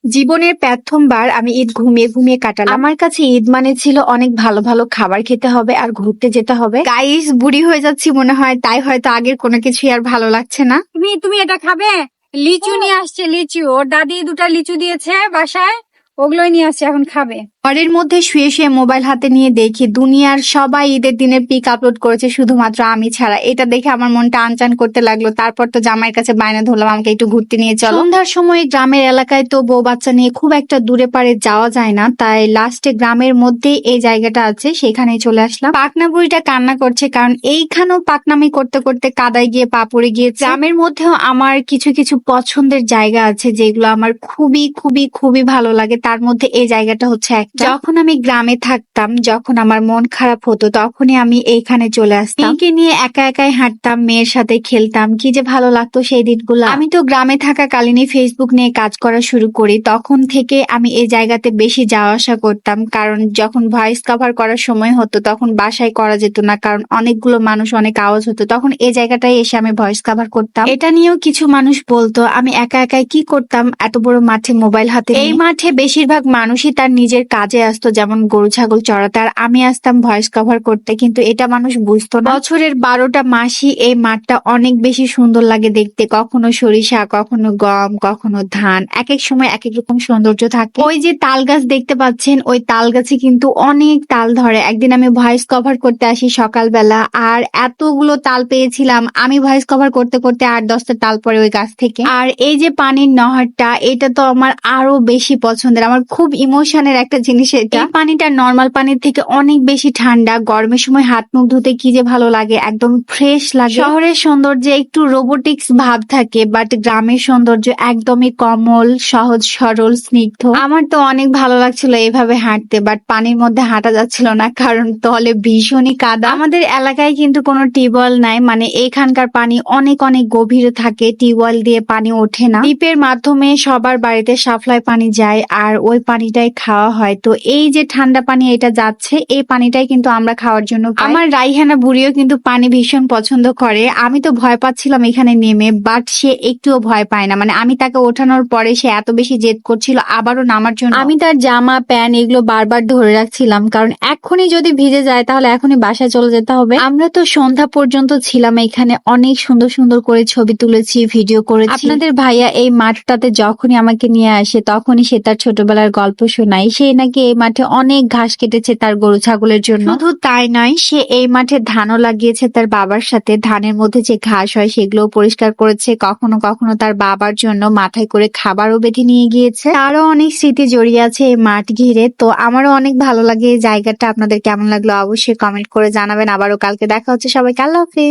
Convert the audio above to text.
জীবনের প্রথমবার আমি ঈদ ঘুমিয়ে ঘুমিয়ে কাটালাম। আমার কাছে ঈদ মানে ছিল অনেক ভালো ভালো খাবার খেতে হবে আর ঘুরতে যেতে হবে। গাইস, বুড়ি হয়ে যাচ্ছি মনে হয়, তাই হয়তো আগের কোনো কিছুই আর ভালো লাগছে না। তুমি এটা খাবে? লিচু নিয়ে আসছে, লিচু। ওর দাদি দুটা লিচু দিয়েছে বাসায়, ওগুলোই নিয়ে আসছে, এখন খাবে। ঘরের মধ্যে শুয়ে শুয়ে মোবাইল হাতে নিয়ে দেখি দুনিয়ার সবাই ঈদের দিনের পিক আপলোড করেছে, শুধুমাত্র আমি ছাড়া। এটা দেখে আমার মনটা আনচান করতে লাগলো। তারপর তো জামাইয়ের কাছে বায়না ধরলাম, আমাকে একটু ঘুরতে নিয়ে চলো। সন্ধ্যার সময় গ্রামের এলাকায় তো বউ বাচ্চা নিয়ে খুব একটা দূরে পারে যাওয়া যায় না, তাই লাস্টে গ্রামের মধ্যেই এই জায়গাটা আছে, সেখানেই চলে আসলাম। পাকনা বুড়িটা কান্না করছে, কারণ এইখানেও পাকনামি করতে করতে কাদায় গিয়ে পা পড়ে গিয়েছে। গ্রামের মধ্যেও আমার কিছু কিছু পছন্দের জায়গা আছে যেগুলো আমার খুবই খুবই খুবই ভালো লাগে। তার মধ্যে এই জায়গাটা হচ্ছে একটা। যখন আমি গ্রামে থাকতাম, যখন আমার মন খারাপ হতো, তখনই আমি এইখানে চলে আসতাম। মেয়েকে নিয়ে একা একাই হাঁটতাম, মেয়ের সাথে খেলতাম, কি যে ভালো লাগতো সেই দিনগুলো। আমি তো গ্রামে থাকাকালীনই ফেসবুক নিয়ে কাজ করা শুরু করি, তখন থেকে আমি এই জায়গাতে বেশি যাওয়া আসা করতাম। কারণ যখন ভয়েস কভার করার সময় হতো তখন বাসায় করা যেত না, কারণ অনেকগুলো মানুষ, অনেক আওয়াজ হতো। তখন এই জায়গাটায় এসে আমি ভয়েস কভার করতাম। এটা নিয়েও কিছু মানুষ বলতো আমি একা একাই কি করতাম এত বড় মাঠে মোবাইল হাতে। এই মাঠে বেশিরভাগ মানুষই তার নিজের কাজে আসতো, যেমন গরু ছাগল চড়াতে, আর আমি আসতাম ভয়েস কভার করতে। কিন্তু এটা মানুষ বুঝতো না। বছরের 12টা মাসই এই মাঠটা অনেক বেশি সুন্দর লাগে দেখতে। কখনো সরিষা, কখনো গম, কখনো ধান, এক এক সময় এক এক রকম সৌন্দর্য থাকে। ওই যে তাল গাছ দেখতে পাচ্ছেন, ওই তাল গাছে কিন্তু অনেক তাল ধরে। একদিন আমি ভয়েস কভার করতে আসি সকালবেলা, আর এতগুলো তাল পেয়েছিলাম। আমি ভয়েস কভার করতে করতে 8-10টা তাল পড়ে ওই গাছ থেকে। আর এই যে পানির নহরটা, এটা তো আমার আরো বেশি পছন্দের, আমার খুব ইমোশনের একটা জিনিস এটা। এই পানিটা নর্মাল পানির থেকে অনেক বেশি ঠান্ডা। গরমের সময় হাত মুখ ধুতে কি যে ভালো লাগে, একদম ফ্রেশ লাগে। শহরের সৌন্দর্যে একটু রোবোটিক্স ভাব থাকে, বাট গ্রামের সৌন্দর্য একদমই কমল, সহজ সরল, স্নিগ্ধ। আমার তো অনেক ভালো লাগছিল এইভাবে হাঁটতে, বাট পানির মধ্যে হাঁটা যাচ্ছিল না, কারণ তলে ভীষণই কাদা। আমাদের এলাকায় কিন্তু কোনো টিউবওয়েল নাই, মানে এখানকার পানি অনেক অনেক গভীরে থাকে, টিউবওয়েল দিয়ে পানি ওঠে না। ডিপের মাধ্যমে সবার বাড়িতে সাপ্লাই পানি যায়, আর ওই পানিটাই খাওয়া হয়। তো এই যে ঠান্ডা পানি এটা যাচ্ছে, এই পানিটাই কিন্তু আমরা খাওয়ার জন্য পাই। আমার রাইহানা বুড়িও কিন্তু পানি ভীষণ পছন্দ করে। আমি তো ভয় পাচ্ছিলাম এখানে নেমে, বাট সে একটুও ভয় পায় না। মানে আমি তাকে ওঠানোর পরে সে এত বেশি জেদ করছিল আবারও নামার জন্য। আমি তার জামা প্যান্ট এগুলো বারবার ধরে রাখছিলাম, কারণ এখনই যদি ভিজে যায় তাহলে এখনই বাসায় চলে যেতে হবে। আমরা তো সন্ধ্যা পর্যন্ত ছিলাম এখানে, অনেক সুন্দর সুন্দর করে ছবি তুলেছি, ভিডিও করেছি। আপনাদের ভাইয়া এই মাঠটাতে যখনই আমাকে নিয়ে আসে তখনই সে তার ছোটবেলার গল্প শোনায়। সে নাকি এই মাঠে অনেক ঘাস কেটেছে তার গরু ছাগলের জন্য। শুধু তাই নয়, সে এই মাঠে ধানও লাগিয়েছে তার বাবার সাথে। ধানের মধ্যে যে ঘাস হয় সেগুলোও পরিষ্কার করেছে। কখনো কখনো তার বাবার জন্য মাথায় করে খাবারও বেঁধে নিয়ে গিয়েছে। তারও অনেক স্মৃতি জড়িয়ে আছে এই মাঠ ঘিরে। তো আমারও অনেক ভালো লাগে এই জায়গাটা। আপনাদের কেমন লাগলো অবশ্যই কমেন্ট করে জানাবেন। আবারও কালকে দেখা হচ্ছে। সবাইকে আল্লাহ হাফেজ।